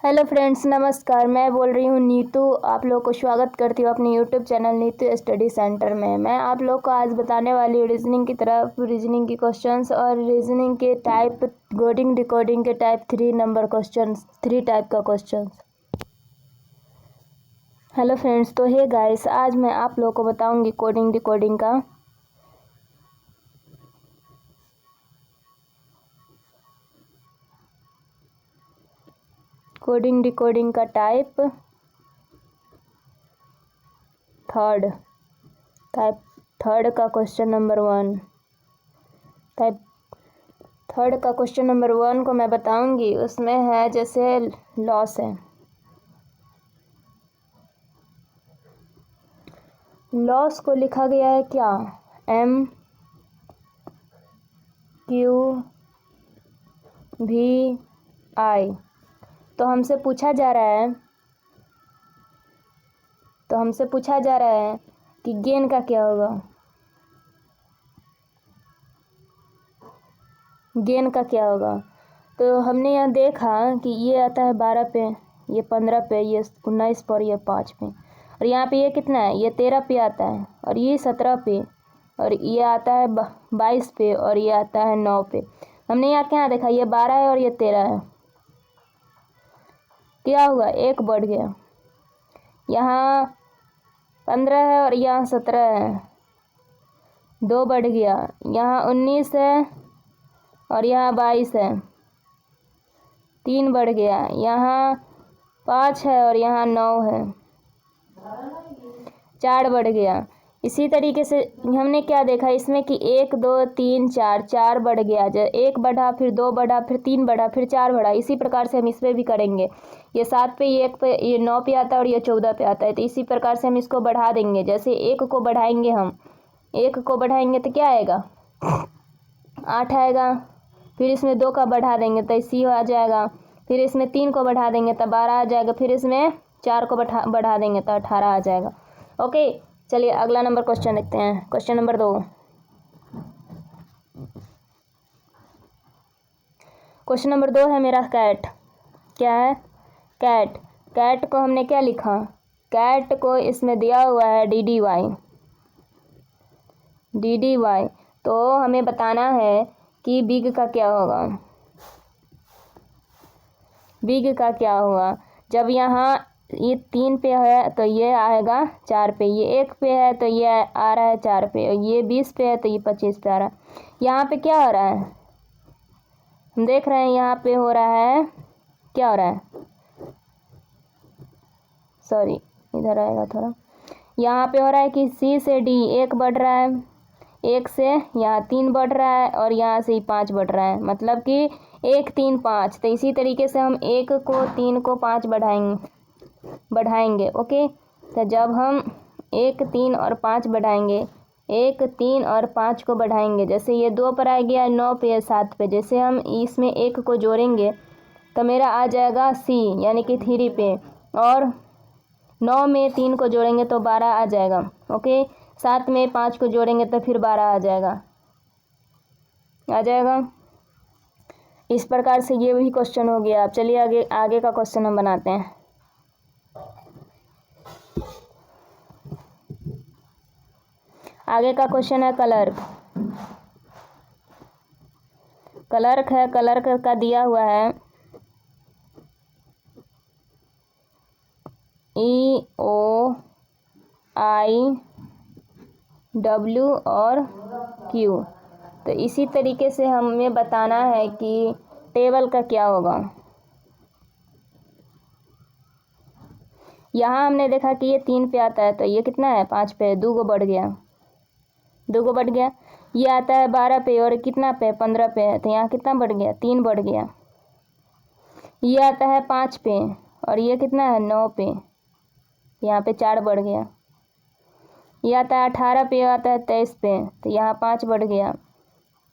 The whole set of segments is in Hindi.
हेलो फ्रेंड्स, नमस्कार। मैं बोल रही हूँ नीतू। आप लोग को स्वागत करती हूँ अपने YouTube channel Neetu study centre में। मैं आप लोग को आज बताने वाली हूँ रीजनिंग की तरफ, रीजनिंग की क्वेश्चंस और रीजनिंग के टाइप, कोडिंग डिकोडिंग के टाइप, 3 नंबर क्वेश्चंस, 3 टाइप का क्वेश्चंस। हेलो फ्रेंड्स, तो हे गाइस, आज मैं आप लोग को बताऊँगी कोडिंग डिकोडिंग का। कोडिंग डिकोडिंग का टाइप थर्ड का क्वेश्चन नंबर 1। टाइप थर्ड का क्वेश्चन नंबर 1 को मैं बताऊंगी। उसमें है जैसे लॉस है। लॉस को लिखा गया है क्या? MQVI। तो हमसे पूछा जा रहा है कि गेन का क्या होगा। तो हमने यहाँ देखा कि ये आता है 12 पे, ये 15 पे, ये 19 पर, ये 5 पे, और यहाँ पे ये कितना है? ये 13 पे आता है, और ये 17 पे, और ये आता है 22 पे, और ये आता है 9 पे। हमने यहाँ क्या देखा? ये 12 है और ये 13 है। क्या हुआ? एक बढ़ गया। यहाँ 15 है और यहाँ 17 है, 2 बढ़ गया। यहाँ 19 है और यहाँ 22 है, 3 बढ़ गया। यहाँ 5 है और यहाँ 9 है, 4 बढ़ गया। इसी तरीके से हमने क्या देखा इसमें कि 1 2 3 4, 4 बढ़ गया। जब 1 बढ़ा, फिर 2 बढ़ा, फिर 3 बढ़ा, फिर 4 बढ़ा। इसी प्रकार से हम इसमें भी करेंगे। ये 7 पे, ये 1 पे, ये 9 पे आता है और ये 14 पे आता है। तो इसी प्रकार से हम इसको बढ़ा देंगे। जैसे 1 को बढ़ाएंगे, हम 1 को बढ़ाएंगे तो क्या आएगा? 8 आएगा। फिर इसमें 2 का बढ़ा देंगे तो इसी आ जाएगा। फिर इसमें 3 को बढ़ा देंगे तो 12 आ जाएगा। फिर इसमें 4 को बढ़ा देंगे तो 18 आ जाएगा। ओके, चलिए अगला नंबर क्वेश्चन देखते हैं। Question number 2। क्वेश्चन नंबर 2 है मेरा कैट। क्या है? कैट। कैट को हमने क्या लिखा? कैट को इसमें दिया हुआ है DDY। तो हमें बताना है कि बिग का क्या होगा। बिग का क्या हुआ? जब यहाँ ये 3 पे है तो ये आएगा 4 पे, ये 1 पे है तो ये आ रहा है 4 पे, और ये 20 पे है तो ये 25 पे आ रहा है। यहाँ पे क्या हो रहा है? हम देख रहे हैं यहाँ पे हो रहा है, क्या हो रहा है? सॉरी, इधर आएगा थोड़ा। यहाँ पे हो रहा है कि C से D 1 बढ़ रहा है, 1 से यहाँ 3 बढ़ रहा है, और यहाँ से 5 बढ़ रहा है। मतलब कि 1 3 5। तो इसी तरीके से हम 1 को 3 को 5 बढ़ाएंगे। ओके, तो जब हम 1 3 और 5 बढ़ाएंगे, 1 3 और 5 को बढ़ाएंगे, जैसे ये 2 पर आ गया, 9 पे, 7 पे। जैसे हम इसमें 1 को जोड़ेंगे तो मेरा आ जाएगा C, यानी कि 3 पे, और 9 में 3 को जोड़ेंगे तो 12 आ जाएगा। ओके, 7 में 5 को जोड़ेंगे तो फिर 12 आ जाएगा। इस प्रकार से ये भी क्वेश्चन हो गया। अब चलिए आगे का क्वेश्चन हम बनाते हैं। आगे का क्वेश्चन है क्लर्क। क्लर्क का दिया हुआ है EOIW और Q। तो इसी तरीके से हमें बताना है कि टेबल का क्या होगा। यहाँ हमने देखा कि ये 3 पे आता है तो ये कितना है? 5 पे, 2 को बढ़ गया। ये आता है 12 पे और कितना पे? 15 पे है, तो यहाँ कितना बढ़ गया? 3 बढ़ गया। ये आता है 5 पे और ये कितना है? 9 पे, यहाँ पे 4 बढ़ गया। ये आता है 18 पे, आता है 23 पे, तो यहाँ 5 बढ़ गया।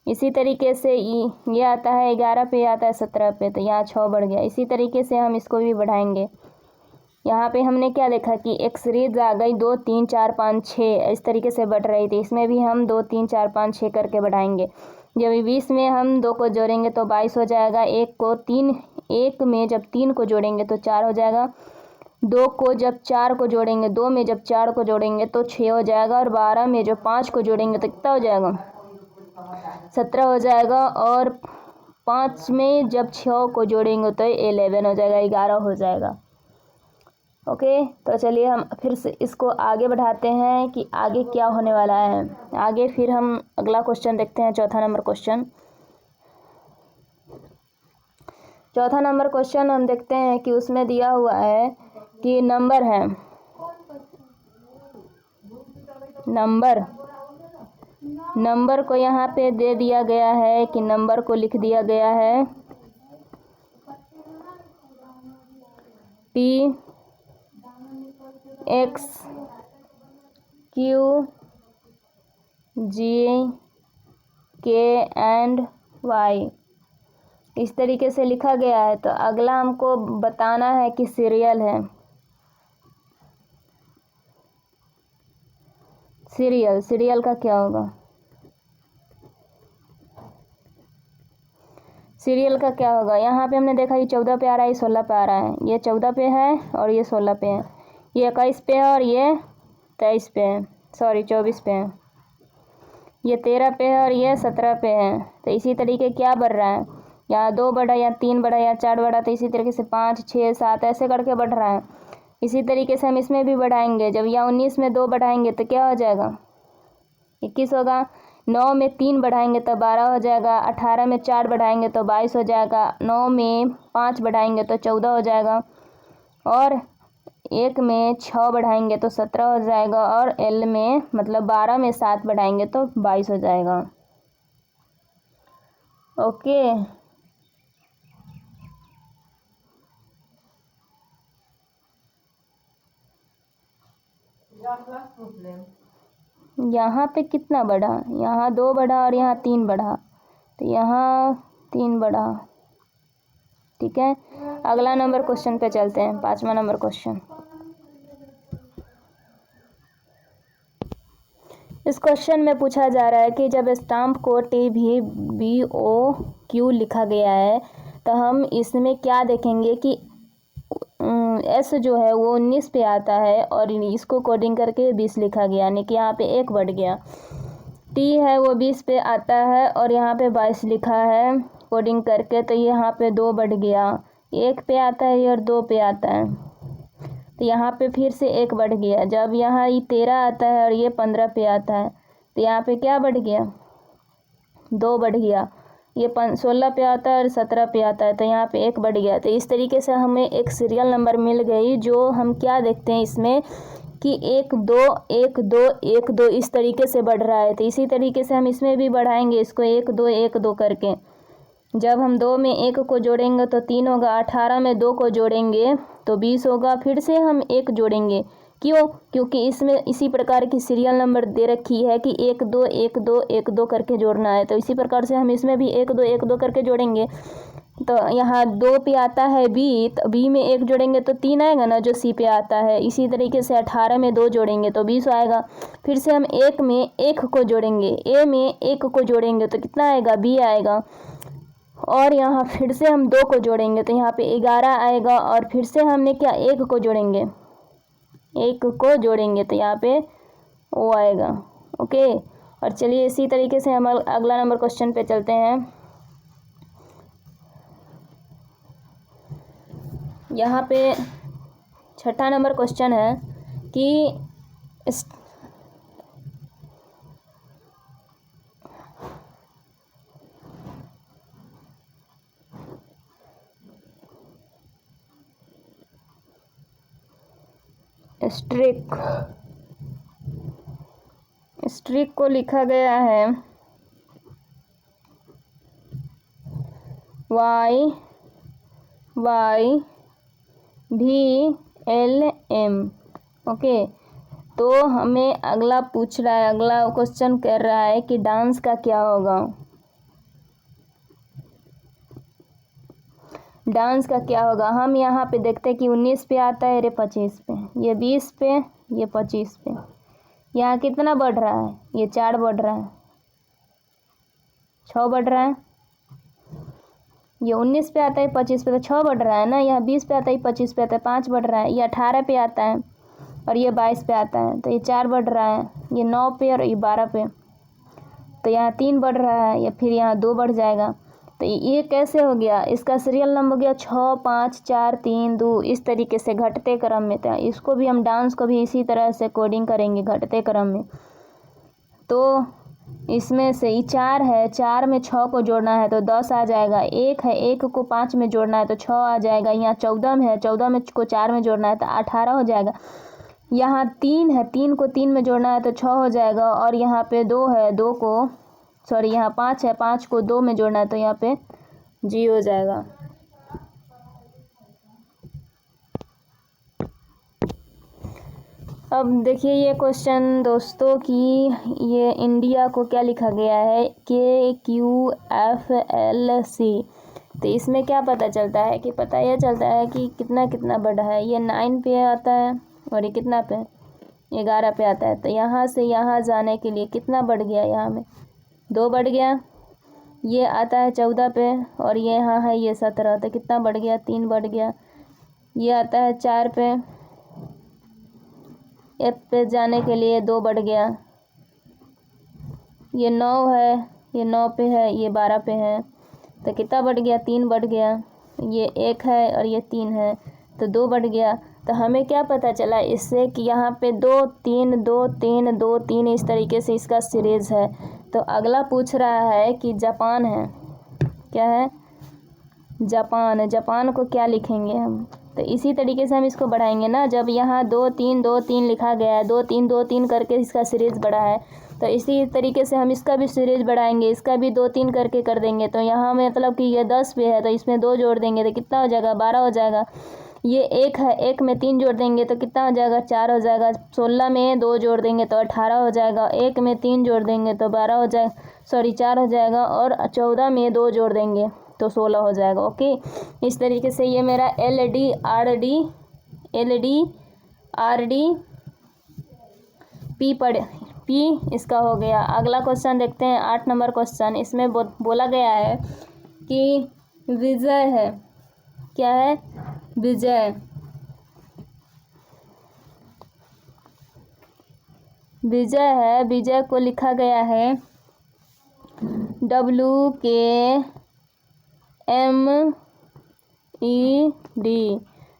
इसी तरीके से ये आता है 11 पे, आता है 17 पे, तो यहाँ 6 बढ़ गया। इसी तरीके से हम इसको भी बढ़ाएंगे। यहाँ पे हमने क्या देखा कि एक सीरीज आ गई 2 3 4 5 6, इस तरीके से बढ़ रही थी। इसमें भी हम 2 3 4 5 6 करके बढ़ाएंगे। जब 20 में हम 2 को जोड़ेंगे तो 22 हो जाएगा। एक में जब 3 को जोड़ेंगे तो 4 हो जाएगा। 2 को जब 4 को जोड़ेंगे 2 में जब 4 को जोड़ेंगे तो 6 हो जाएगा। और 12 में जब 5 को जोड़ेंगे तो कितना हो जाएगा? 17 हो जाएगा। और 5 में जब 6 को जोड़ेंगे तो 11 हो जाएगा, 11 हो जाएगा। ओके, तो चलिए हम फिर से इसको आगे बढ़ाते हैं कि आगे क्या होने वाला है। आगे फिर हम अगला क्वेश्चन देखते हैं, चौथा नंबर क्वेश्चन। चौथा नंबर क्वेश्चन हम देखते हैं कि उसमें दिया हुआ है कि नंबर है, नंबर को यहाँ पे दे दिया गया है कि नंबर को लिख दिया गया है P X Q G K and Y, इस तरीके से लिखा गया है। तो अगला हमको बताना है कि सीरियल है। सीरियल का क्या होगा? सीरियल का क्या होगा? यहाँ पे हमने देखा ये 14 पे आ रहा है, ये 16 पे आ रहा है। ये 14 पे है और ये 16 पे है। ये 21 पे है और ये 23 पे है, सॉरी 24 पे है। ये 13 पे है और ये 17 पे है। तो इसी तरीके क्या बढ़ रहा है? यहाँ 2 बढ़ा, या 3 बढ़ा, या 4 बढ़ा, तो इसी तरीके से 5 6 7 ऐसे करके बढ़ रहा है। इसी तरीके से हम इसमें भी बढ़ाएंगे। जब यहाँ 19 में 2 बढ़ाएंगे तो क्या हो जाएगा? 21 होगा। 9 में 3 बढ़ाएंगे तो 12 हो जाएगा। 18 में 4 बढ़ाएंगे तो 22 हो जाएगा। 9 में 5 बढ़ाएंगे तो 14 हो जाएगा। और 1 में 6 बढ़ाएंगे तो 17 हो जाएगा। और L में मतलब 12 में 7 बढ़ाएंगे तो 22 हो जाएगा। ओके, यहाँ पे कितना बढ़ा? यहाँ 2 बढ़ा और यहाँ 3 बढ़ा, तो यहाँ 3 बढ़ा। ठीक है, अगला नंबर क्वेश्चन पे चलते हैं, 5वां नंबर क्वेश्चन। इस क्वेश्चन में पूछा जा रहा है कि जब स्टाम्प को TVBOQ लिखा गया है तो हम इसमें क्या देखेंगे कि S जो है वो 19 पे आता है और इसको कोडिंग करके 20 लिखा गया, यानी कि यहाँ पे 1 बढ़ गया। T है वो 20 पे आता है और यहाँ पे 22 लिखा है कोडिंग करके, तो यहाँ पे 2 बढ़ गया। 1 पे आता है और 2 पे आता है, तो यहाँ पे फिर से 1 बढ़ गया। जब यहाँ ये 13 आता है और ये 15 पे आता है तो यहाँ पे क्या बढ़ गया? 2 बढ़ गया। ये 16 पे आता है और 17 पे आता है, तो यहाँ पे 1 बढ़ गया। तो इस तरीके से हमें एक सीरियल नंबर मिल गई, जो हम क्या देखते हैं इसमें कि 1 2 1 2 1 2 इस तरीके से बढ़ रहा है। तो इसी तरीके से हम इसमें भी बढ़ाएंगे इसको 1 2 1 2 करके। जब हम 2 में 1 को जोड़ेंगे तो 3 होगा। 18 में 2 को जोड़ेंगे तो 20 होगा। फिर से हम 1 जोड़ेंगे, क्यों? क्योंकि इसमें इसी प्रकार की सीरियल नंबर दे रखी है कि 1 2 1 2 1 2 करके जोड़ना है। तो इसी प्रकार से हम इसमें भी 1 2 1 2 करके जोड़ेंगे। तो यहाँ 2 पे आता है B, तो B में 1 जोड़ेंगे तो 3 आएगा ना, जो C पे आता है। इसी तरीके से 18 में 2 जोड़ेंगे तो 20 आएगा। फिर से हम 1 में 1 को जोड़ेंगे, A में 1 को जोड़ेंगे तो कितना आएगा? B आएगा। और यहाँ फिर से हम 2 को जोड़ेंगे तो यहाँ पे 11 आएगा। और फिर से हमने क्या 1 को जोड़ेंगे, 1 को जोड़ेंगे तो यहाँ पे O आएगा। ओके, और चलिए इसी तरीके से हम अगला नंबर क्वेश्चन पे चलते हैं। यहाँ पे 6ठा नंबर क्वेश्चन है कि स्ट्रिक को लिखा गया है YYVLM। ओके, तो हमें अगला पूछ रहा है, अगला क्वेश्चन कर रहा है कि डांस का क्या होगा। डांस का क्या होगा? हम यहाँ पे देखते हैं कि 19 पे आता है, ये 25 पे, ये 20 पे, ये 25 पे। यहाँ कितना बढ़ रहा है? ये 4 बढ़ रहा है। 6 बढ़ रहा है, ये 19 पे आता है 25 पे, तो 6 बढ़ रहा है ना। यहाँ 20 पे आता है 25 पे आता है 5 बढ़ रहा है, ये 18 पे आता है और ये 22 पे आता है, तो ये 4 बढ़ रहा है, ये 9 पे और ये 12 पे, तो यहाँ 3 बढ़ रहा है, या फिर यहाँ 2 बढ़ जाएगा। तो ये कैसे हो गया, इसका सीरियल नंबर हो गया 6 5 4 3 2, इस तरीके से घटते क्रम में था। इसको भी हम डांस को भी इसी तरह से कोडिंग करेंगे घटते क्रम में। तो इसमें से ये 4 है, 4 में 6 को जोड़ना है तो 10 आ जाएगा, 1 है, 1 को 5 में जोड़ना है तो 6 आ जाएगा, यहाँ 14 में है, 14 में को 4 में जोड़ना है तो 18 हो जाएगा, यहाँ 3 है, 3 को 3 में जोड़ना है तो 6 हो जाएगा, और यहाँ पे 2 है, 2 को सॉरी यहाँ 5 है, 5 को 2 में जोड़ना है तो यहाँ पे जी हो जाएगा। अब देखिए ये क्वेश्चन दोस्तों कि ये इंडिया को क्या लिखा गया है, KQFLC। तो इसमें क्या पता चलता है कि पता यह चलता है कि कितना कितना बढ़ा है। ये 9 पे आता है और ये कितना पे 11 पे आता है। तो यहाँ से यहाँ जाने के लिए कितना बढ़ गया, यहाँ में 2 बढ़ गया। ये आता है 14 पे और ये यहाँ है ये 17, तो कितना बढ़ गया 3 बढ़ गया। ये आता है 4 पे, एफ पे जाने के लिए 2 बढ़ गया। ये 9 है, ये 9 पे है, ये 12 पे है, तो कितना बढ़ गया 3 बढ़ गया। ये 1 है और ये 3 है तो 2 बढ़ गया। तो हमें क्या पता चला इससे कि यहाँ पे 2 3 2 3 2 3 इस तरीके से इसका सीरीज है। तो अगला पूछ रहा है कि जापान है, क्या है जापान। जापान को क्या लिखेंगे हम, तो इसी तरीके से हम इसको बढ़ाएंगे ना। जब यहाँ 2 3 2 3 लिखा गया है, 2 3 2 3 करके इसका सीरीज बढ़ा है, तो इसी तरीके से हम इसका भी सीरीज बढ़ाएंगे, इसका भी 2 3 करके कर देंगे। तो यहाँ मतलब कि ये 10 पे है तो इसमें 2 जोड़ देंगे तो कितना हो जाएगा 12 हो जाएगा। ये 1 है, 1 में 3 जोड़ देंगे तो कितना हो जाएगा 4 हो जाएगा। 16 में 2 जोड़ देंगे तो 18 हो जाएगा, 1 में 3 जोड़ देंगे तो 12 हो जाएगा, सॉरी 4 हो जाएगा, और 14 में 2 जोड़ देंगे तो 16 हो जाएगा। ओके, इस तरीके से ये मेरा LDRD P इसका हो गया। अगला क्वेश्चन देखते हैं 8 नंबर क्वेश्चन। इसमें बोला गया है कि विजय है, क्या है विजय। विजय है, विजय को लिखा गया है WKMED।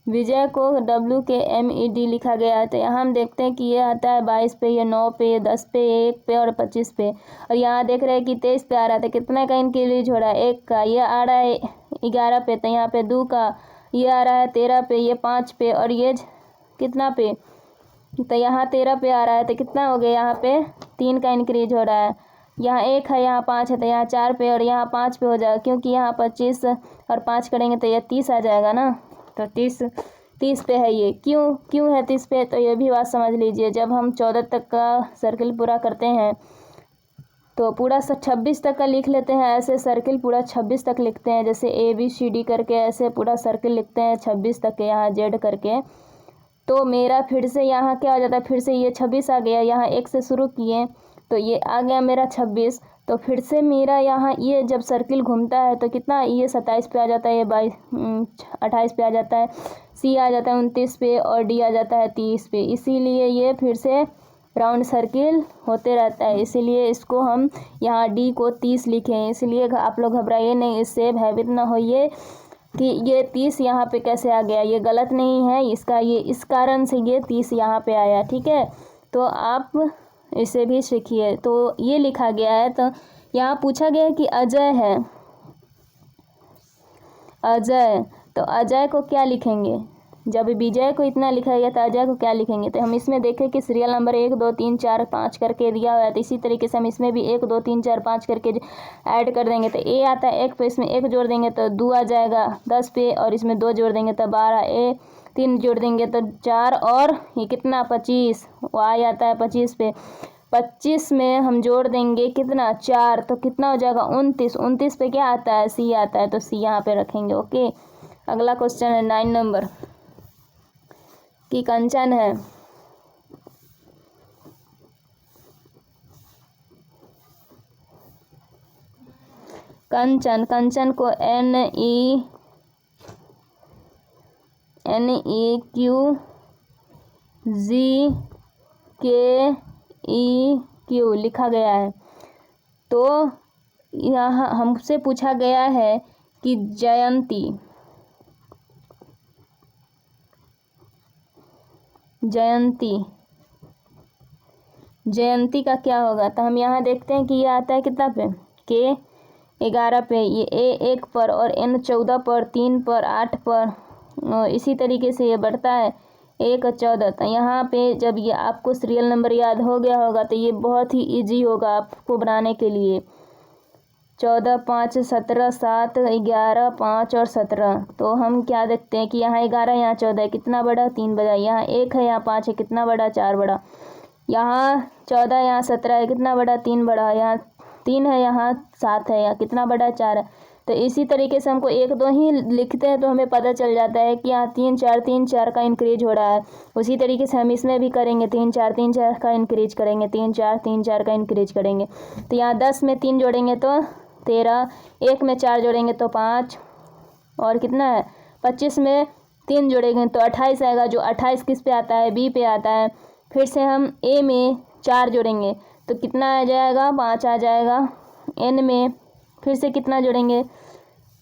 विजय को WKMED लिखा गया है। तो यहाँ हम देखते हैं कि ये आता है 22 पे, ये 9 पे, ये 10 पे, 1 पे और 25 पे, और यहाँ देख रहे हैं कि 23 पे आ रहा था। कितना का इंक्रीज हो रहा है 1 का, ये आ रहा है 11 पे, तो यहाँ पे 2 का, ये आ रहा है 13 पे, ये 5 पे, और ये कितना पे, तो यहाँ 13 पे आ रहा है। तो कितना हो गया यहाँ पे 3 का इंक्रीज हो रहा है। यहाँ 1 है, यहाँ 5 है, तो यहाँ 4 पे और यहाँ 5 पे हो जाएगा, क्योंकि यहाँ 25 और 5 करेंगे तो ये 30 आ जाएगा ना। तो 30 पे है। ये क्यों है 30 पे, तो ये भी बात समझ लीजिए। जब हम 14 तक का सर्किल पूरा करते हैं तो पूरा 26 तक का लिख लेते हैं, ऐसे सर्किल पूरा 26 तक लिखते हैं, जैसे ABCD करके ऐसे पूरा सर्किल लिखते हैं 26 तक के, यहाँ Z करके। तो मेरा फिर से यहाँ क्या हो जाता है, फिर से ये 26 आ गया, यहाँ 1 से शुरू किए तो ये आ गया मेरा 26। तो फिर से मेरा यहाँ ये जब सर्किल घूमता है तो कितना, ये 27 पे आ जाता है, ये 28 पे आ जाता है, C आ जाता है 29 पे और D आ जाता है 30 पे। इसीलिए ये फिर से राउंड सर्किल होते रहता है, इसीलिए इसको हम यहाँ D को 30 लिखें। इसलिए आप लोग घबराइए नहीं, इससे भयभीत ना होइए कि ये 30 यहाँ पे कैसे आ गया, ये गलत नहीं है, इसका ये इस कारण से ये 30 यहाँ पे आया, ठीक है। तो आप इसे भी सीखिए। तो ये लिखा गया है, तो यहाँ पूछा गया कि अजय है, अजय, तो अजय को क्या लिखेंगे। जब विजय को इतना लिखा गया तो अजय को क्या लिखेंगे। तो हम इसमें देखें कि सीरियल नंबर 1 2 3 4 5 करके दिया हुआ है, तो इसी तरीके से हम इसमें भी 1 2 3 4 5 करके ऐड कर देंगे। तो A आता है 1 पे, इसमें 1 जोड़ देंगे तो 2 आ जाएगा 10 पे, और इसमें 2 जोड़ देंगे तो 12, A 3 जोड़ देंगे तो 4, और ये कितना 25, Y आता है 25 पे। 25 में हम जोड़ देंगे कितना 4, तो कितना हो जाएगा 29। 29 पे क्या आता है C आता है, तो C यहाँ पे रखेंगे। ओके, अगला क्वेश्चन है 9 नंबर कि कंचन है, कंचन, कंचन को NEQZKEQ लिखा गया है। तो यहाँ हमसे पूछा गया है कि जयंती, जयंती, जयंती का क्या होगा। तो हम यहाँ देखते हैं कि ये आता है कितना पे, K 11 पे, ये A 1 पर और N 14 पर, 3 पर, 8 पर, इसी तरीके से ये बढ़ता है 1 14। तो यहाँ पे जब ये आपको सीरियल नंबर याद हो गया होगा तो ये बहुत ही इजी होगा आपको बनाने के लिए। 14 5 17 7 11 5 और 17। तो हम क्या देखते हैं कि यहाँ 11 यहाँ 14 है, कितना बड़ा 3 बड़ा, यहाँ 1 है यहाँ 5 है, कितना बड़ा 4 बड़ा, यहाँ 14 यहाँ 17 है, कितना बड़ा 3 बड़ा, यहाँ 3 है यहाँ 7 है, यहाँ कितना बड़ा 4 है। तो इसी तरीके से हमको 1 2 ही लिखते हैं तो हमें पता चल जाता है कि यहाँ 3 4 का इंक्रीज हो रहा है। उसी तरीके से हम इसमें भी करेंगे, 3 4 का इंक्रीज करेंगे, 3 4 का इंक्रीज करेंगे। तो यहाँ 10 में 3 जोड़ेंगे तो 13, 1 में 4 जोड़ेंगे तो 5, और कितना है 25 में 3 जोड़ेंगे तो 28 आएगा, जो 28 किस पे आता है, B पे आता है। फिर से हम A में 4 जोड़ेंगे तो कितना आ जाएगा, 5 आ जाएगा। N में फिर से कितना जोड़ेंगे,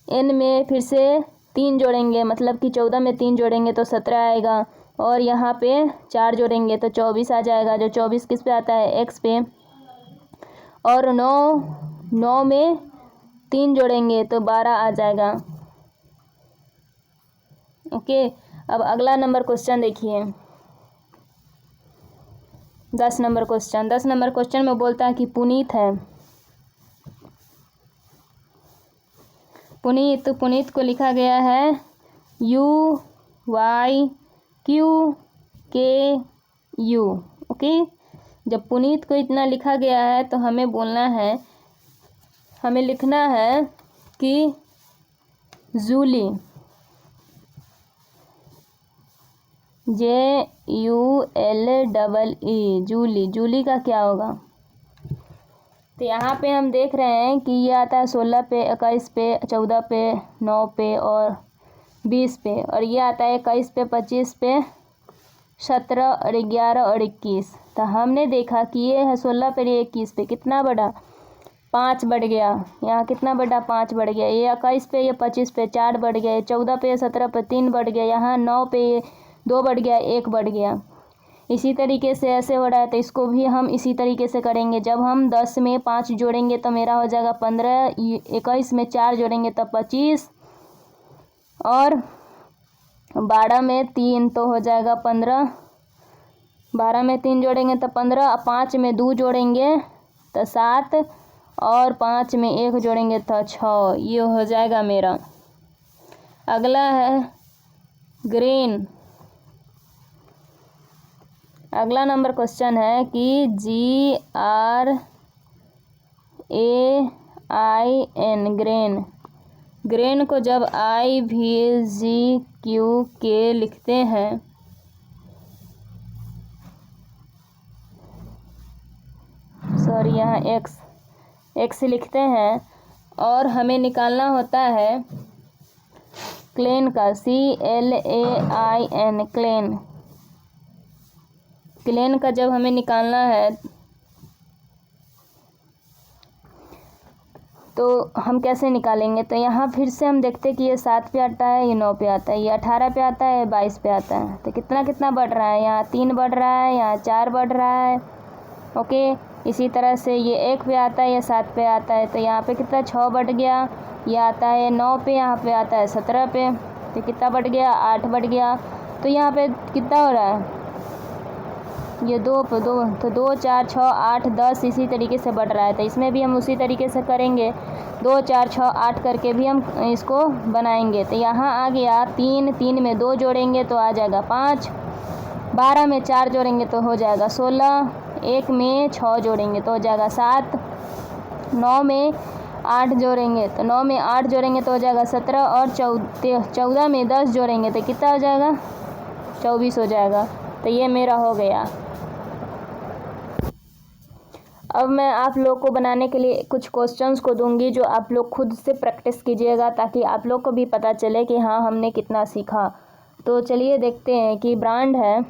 N में फिर से 3 जोड़ेंगे, मतलब कि 14 में 3 जोड़ेंगे तो 17 आएगा, और यहाँ पे 4 जोड़ेंगे तो 24 आ जाएगा, जो 24 किस पे आता है, X पे। और 9 में 3 जोड़ेंगे तो 12 आ जाएगा। ओके, अब अगला नंबर क्वेश्चन देखिए, 10 नंबर क्वेश्चन। 10 नंबर क्वेश्चन में बोलता है कि पुनीत है, पुनीत, तो पुनीत को लिखा गया है UYQKU। ओके, जब पुनीत को इतना लिखा गया है तो हमें बोलना है, हमें लिखना है कि जूली, JULEE, जूली, जूली का क्या होगा। तो यहाँ पे हम देख रहे हैं कि ये आता है 16 पे, 21 पे, 14 पे, 9 पे और 20 पे, और ये आता है 21 पे, 25 पे, 17 और 11 और 21। तो हमने देखा कि ये है 16 पे, ये 21 पे, कितना बड़ा 5 बढ़ गया, यहाँ कितना बड़ा 5 बढ़ गया, ये 21 पे, ये 25 पे 4 बढ़ गया, ये 14 पे, 17 पे 3 बढ़ गया, यहाँ 9 पे 2 बढ़ गया, 1 बढ़ गया। इसी तरीके से ऐसे हो रहा है, तो इसको भी हम इसी तरीके से करेंगे। जब हम 10 में 5 जोड़ेंगे तो मेरा हो जाएगा 15, 21 में 4 जोड़ेंगे तो 25, और 12 में 3 तो हो जाएगा 15, 12 में 3 जोड़ेंगे तो 15, 5 में 2 जोड़ेंगे तो 7, और 5 में 1 जोड़ेंगे तो 6। ये हो जाएगा मेरा। अगला है ग्रेन। अगला नंबर क्वेश्चन है कि GRAIN, ग्रेन। ग्रेन को जब IVGQK लिखते हैं, सॉरी यहाँ एक्स लिखते हैं, और हमें निकालना होता है क्लेन का, CLAIN, क्लेन। क्लेन का जब हमें निकालना है तो हम कैसे निकालेंगे। तो यहाँ फिर से हम देखते हैं कि ये 7 पे आता है, ये 9 पे आता है, ये 18 पे आता है, 22 पे आता है। तो कितना कितना बढ़ रहा है, यहाँ 3 बढ़ रहा है, यहाँ 4 बढ़ रहा है। ओके, इसी तरह से ये 1 पे आता है, ये 7 पे आता है, तो यहाँ पे कितना 6 बढ़ गया, ये आता है 9 पे, यहाँ पे आता है 17 पे, तो कितना बढ़ गया 8 बढ़ गया। तो यहाँ पे कितना हो रहा है, ये 2 पे 2, तो 2 4 6 8 10 इसी तरीके से बढ़ रहा है। तो इसमें भी हम उसी तरीके से करेंगे, 2 4 6 8 करके भी हम इसको बनाएंगे। तो यहाँ आ गया 3, 3 में 2 जोड़ेंगे तो आ जाएगा 5, 12 में 4 जोड़ेंगे तो हो जाएगा 16, 1 में 6 जोड़ेंगे तो हो जाएगा 7, 9 में 8 जोड़ेंगे तो 9 में 8 जोड़ेंगे तो हो जाएगा 17, और 14 में 10 जोड़ेंगे तो कितना हो जाएगा 24 हो जाएगा। तो ये मेरा हो गया। अब मैं आप लोग को बनाने के लिए कुछ क्वेश्चंस को दूंगी जो आप लोग खुद से प्रैक्टिस कीजिएगा ताकि आप लोग को भी पता चले कि हाँ हमने कितना सीखा। तो चलिए देखते हैं कि ब्रांड है,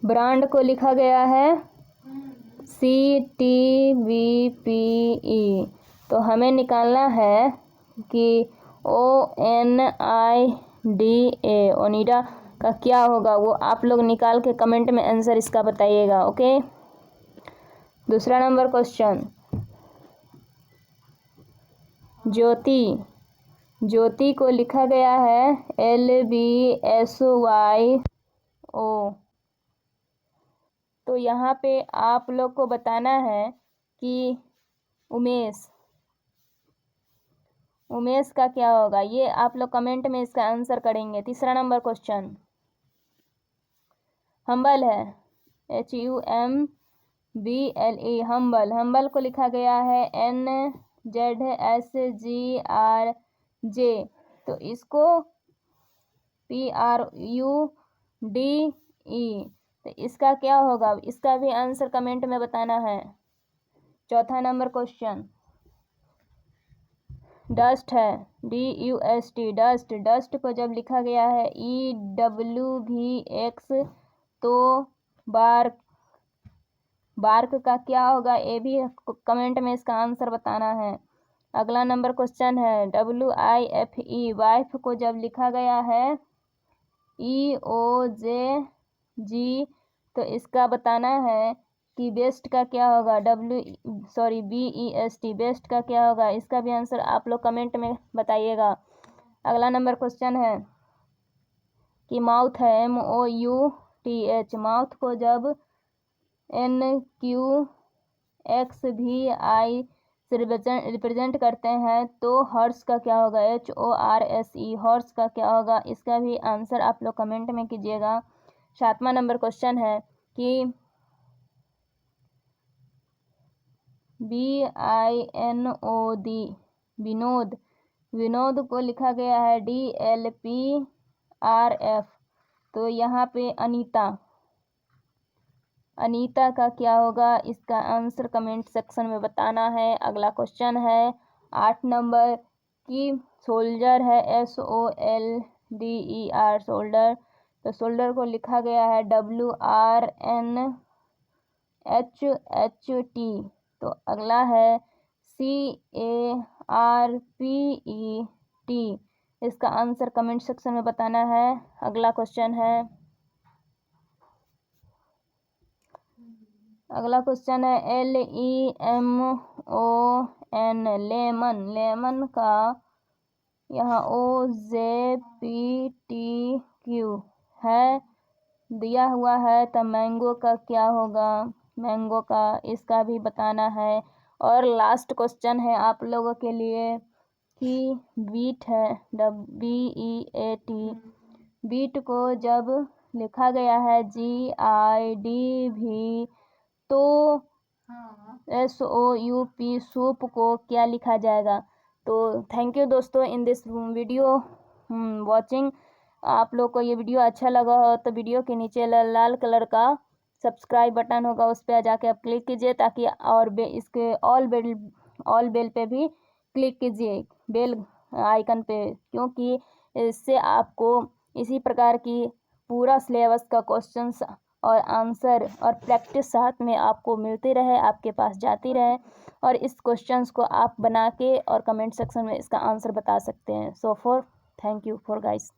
ब्रांड को लिखा गया है CTVPE। तो हमें निकालना है कि ONIDA ओनिडा का क्या होगा, वो आप लोग निकाल के कमेंट में आंसर इसका बताइएगा। ओके, दूसरा नंबर क्वेश्चन, ज्योति को लिखा गया है LBSYO। तो यहाँ पे आप लोग को बताना है कि उमेश का क्या होगा, ये आप लोग कमेंट में इसका आंसर करेंगे। तीसरा नंबर क्वेश्चन, हम्बल है HUMBLE, हम्बल को लिखा गया है NZSGRJ। तो इसको PRUDE, तो इसका क्या होगा, इसका भी आंसर कमेंट में बताना है। चौथा नंबर क्वेश्चन, डस्ट है DUST, डस्ट को जब लिखा गया है EWVX, तो बार्क का क्या होगा, ये भी कमेंट में इसका आंसर बताना है। अगला नंबर क्वेश्चन है WIFE, वाइफ को जब लिखा गया है EOJG, तो इसका बताना है कि बेस्ट का क्या होगा, BEST, बेस्ट का क्या होगा, इसका भी आंसर आप लोग कमेंट में बताइएगा। अगला नंबर क्वेश्चन है कि माउथ है MOUTH, माउथ को जब NQXVI से रिप्रेजेंट करते हैं तो हॉर्स का क्या होगा, HORSE, हॉर्स का क्या होगा, इसका भी आंसर आप लोग कमेंट में कीजिएगा। सातवां नंबर क्वेश्चन है कि BINOD, विनोद को लिखा गया है DLPRF। तो यहाँ पे अनीता का क्या होगा, इसका आंसर कमेंट सेक्शन में बताना है। अगला क्वेश्चन है 8 नंबर की सोल्जर है SOLDER, सोल्डर। तो सोल्डर को लिखा गया है WRNHHT। तो अगला है CARPET, इसका आंसर कमेंट सेक्शन में बताना है। अगला क्वेश्चन है LEMON, लेमन का यहाँ OJPTQ है दिया हुआ है, तो मैंगो का क्या होगा, मैंगो का, इसका भी बताना है। और लास्ट क्वेश्चन है आप लोगों के लिए कि बीट है WEAT, बीट को जब लिखा गया है GIDV, तो SOUP, सूप को क्या लिखा जाएगा। तो थैंक यू दोस्तों इन दिस वीडियो वॉचिंग। आप लोग को ये वीडियो अच्छा लगा हो तो वीडियो के नीचे लाल कलर का सब्सक्राइब बटन होगा, उस पर जाके आप क्लिक कीजिए ताकि और इसके ऑल बेल पे भी क्लिक कीजिए, बेल आइकन पे, क्योंकि इससे आपको इसी प्रकार की पूरा सिलेबस का क्वेश्चंस और आंसर और प्रैक्टिस साथ में आपको मिलती रहे, आपके पास जाती रहे, और इस क्वेश्चंस को आप बना के और कमेंट सेक्शन में इसका आंसर बता सकते हैं। So thank you for guys.